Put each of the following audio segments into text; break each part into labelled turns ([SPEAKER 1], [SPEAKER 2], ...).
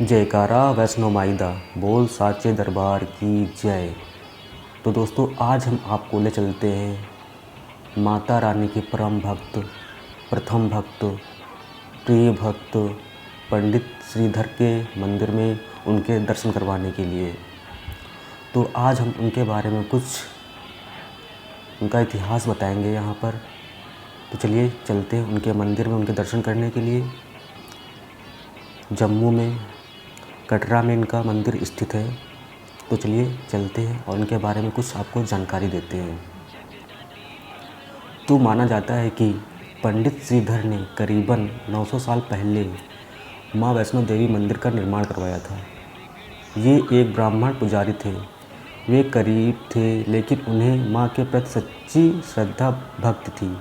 [SPEAKER 1] जयकारा वैष्णो माईदा बोल साचे दरबार की जय। तो दोस्तों, आज हम आपको ले चलते हैं माता रानी के परम भक्त, प्रथम भक्त, प्रिय भक्त पंडित श्रीधर के मंदिर में उनके दर्शन करवाने के लिए। तो आज हम उनके बारे में कुछ उनका इतिहास बताएंगे यहाँ पर। तो चलिए चलते हैं उनके मंदिर में उनके दर्शन करने के लिए। जम्मू में कटरा में इनका मंदिर स्थित है। तो चलिए चलते हैं और इनके बारे में कुछ आपको जानकारी देते हैं। तो माना जाता है कि पंडित श्रीधर ने करीबन 900 साल पहले माँ वैष्णो देवी मंदिर का निर्माण करवाया था। ये एक ब्राह्मण पुजारी थे। वे गरीब थे, लेकिन उन्हें माँ के प्रति सच्ची श्रद्धा भक्ति थी।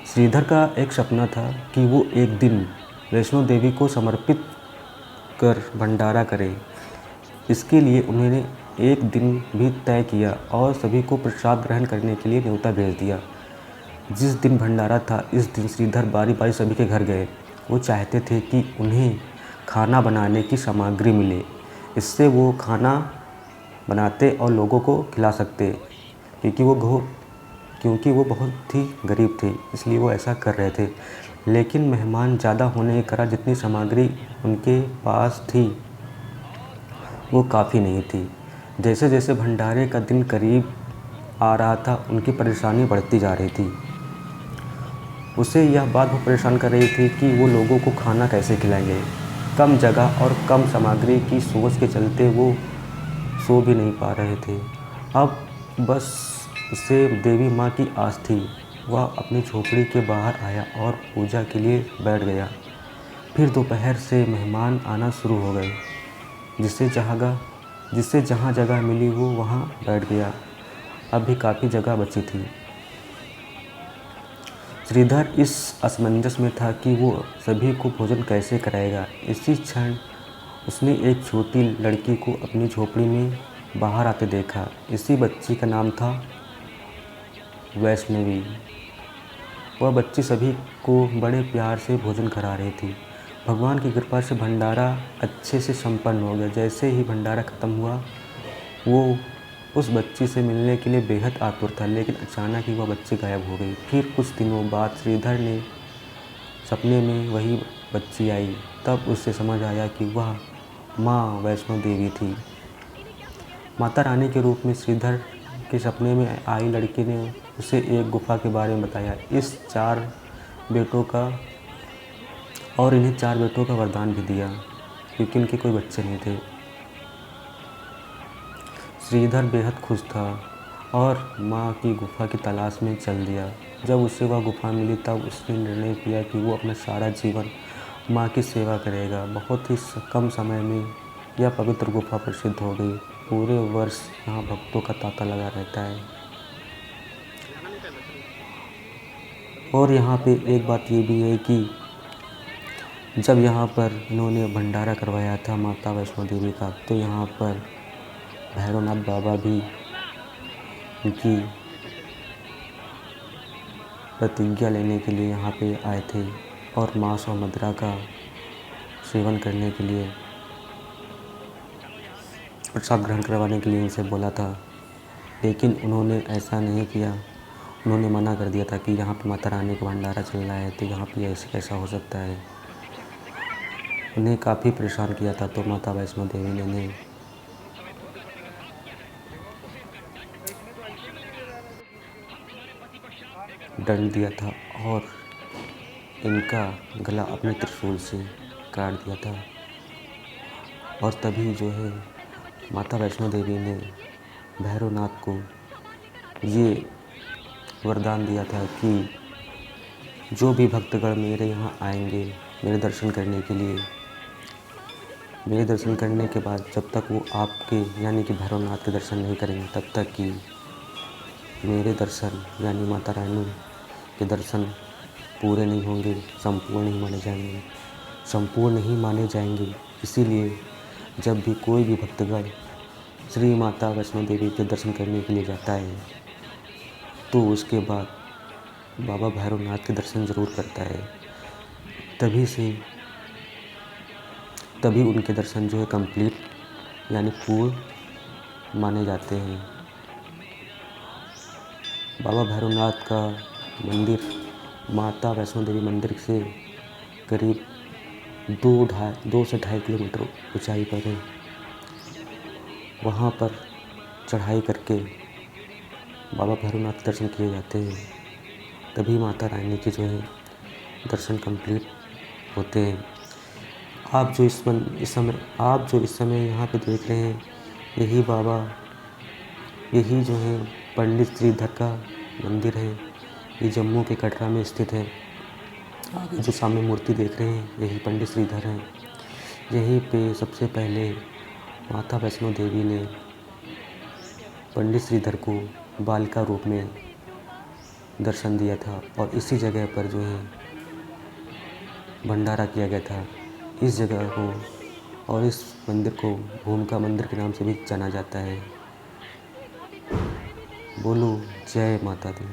[SPEAKER 1] श्रीधर का एक सपना था कि वो एक दिन वैष्णो देवी को समर्पित कर भंडारा करें। इसके लिए उन्होंने एक दिन भी तय किया और सभी को प्रसाद ग्रहण करने के लिए न्योता भेज दिया। जिस दिन भंडारा था, इस दिन श्रीधर बारी बारी सभी के घर गए। वो चाहते थे कि उन्हें खाना बनाने की सामग्री मिले, इससे वो खाना बनाते और लोगों को खिला सकते, क्योंकि वो बहुत ही गरीब थे, इसलिए वो ऐसा कर रहे थे। लेकिन मेहमान ज़्यादा होने के कारण जितनी सामग्री उनके पास थी वो काफ़ी नहीं थी। जैसे जैसे भंडारे का दिन करीब आ रहा था, उनकी परेशानी बढ़ती जा रही थी। उसे यह बात बहुत परेशान कर रही थी कि वो लोगों को खाना कैसे खिलाएंगे। कम जगह और कम सामग्री की सोच के चलते वो सो भी नहीं पा रहे थे। अब बस उसे देवी माँ की आस थी। वह अपनी झोपड़ी के बाहर आया और पूजा के लिए बैठ गया। फिर दोपहर से मेहमान आना शुरू हो गए। जिससे जहाँ जगह मिली वो वहाँ बैठ गया। अब भी काफ़ी जगह बची थी। श्रीधर इस असमंजस में था कि वो सभी को भोजन कैसे कराएगा। इसी क्षण उसने एक छोटी लड़की को अपनी झोपड़ी में बाहर आते देखा। इसी बच्ची का नाम था वैष्णवी। वह बच्ची सभी को बड़े प्यार से भोजन करा रही थी। भगवान की कृपा से भंडारा अच्छे से संपन्न हो गया। जैसे ही भंडारा ख़त्म हुआ, वो उस बच्ची से मिलने के लिए बेहद आतुर था, लेकिन अचानक ही वह बच्ची गायब हो गई। फिर कुछ दिनों बाद श्रीधर ने सपने में वही बच्ची आई। तब उसे समझ आया कि वह माँ वैष्णो देवी थी। माता रानी के रूप में श्रीधर के सपने में आई लड़की ने उसे एक गुफा के बारे में बताया। इन्हें 4 बेटों का वरदान भी दिया, क्योंकि उनके कोई बच्चे नहीं थे। श्रीधर बेहद खुश था और माँ की गुफा की तलाश में चल दिया। जब उसे वह गुफा मिली, तब उसने निर्णय किया कि वो अपना सारा जीवन माँ की सेवा करेगा। बहुत ही कम समय में यह पवित्र गुफा प्रसिद्ध हो गई। पूरे वर्ष यहाँ भक्तों का तांता लगा रहता है। और यहाँ पे एक बात ये भी है कि जब यहाँ पर इन्होंने भंडारा करवाया था माता वैष्णो देवी का, तो यहाँ पर भैरवनाथ बाबा भी उनकी प्रतिज्ञा लेने के लिए यहाँ पे आए थे और मांस और मदिरा का सेवन करने के लिए, प्रसाद ग्रहण करवाने के लिए इनसे बोला था। लेकिन उन्होंने ऐसा नहीं किया। उन्होंने मना कर दिया था कि यहाँ पे माता रानी का भंडारा चल रहा है, तो यहाँ पे ऐसे कैसा हो सकता है। उन्हें काफ़ी परेशान किया था। तो माता वैष्णो देवी ने उन्हें दंड दिया था और इनका गला अपने त्रिशूल से काट दिया था। और तभी जो है माता वैष्णो देवी ने भैरवनाथ को ये वरदान दिया था कि जो भी भक्तगण मेरे यहाँ आएंगे मेरे दर्शन करने के लिए, मेरे दर्शन करने के बाद जब तक वो आपके यानी कि भैरवनाथ के दर्शन नहीं करेंगे, तब तक कि मेरे दर्शन यानी माता रानी के दर्शन पूरे नहीं होंगे, संपूर्ण नहीं माने जाएंगे। इसीलिए जब भी कोई भी भक्तगण श्री माता वैष्णो देवी के दर्शन करने के लिए जाता है, तो उसके बाद बाबा भैरवनाथ के दर्शन ज़रूर करता है। तभी से तभी उनके दर्शन जो है कंप्लीट यानी पूर्ण माने जाते हैं। बाबा भैरवनाथ का मंदिर माता वैष्णो देवी मंदिर से करीब 2 से 2.5 किलोमीटर ऊंचाई पर है। वहाँ पर चढ़ाई करके बाबा भैरवनाथ के दर्शन किए जाते हैं, तभी माता रानी के जो है दर्शन कंप्लीट होते हैं। आप जो इस समय यहाँ पे देख रहे हैं, यही जो है पंडित श्रीधर का मंदिर है। ये जम्मू के कटरा में स्थित है। आप जो सामने मूर्ति देख रहे हैं, यही पंडित श्रीधर हैं। यहीं पे सबसे पहले माता वैष्णो देवी ने पंडित श्रीधर को बालिका रूप में दर्शन दिया था और इसी जगह पर जो है भंडारा किया गया था। इस जगह को और इस मंदिर को भूमिका मंदिर के नाम से भी जाना जाता है। बोलो जय माता दी।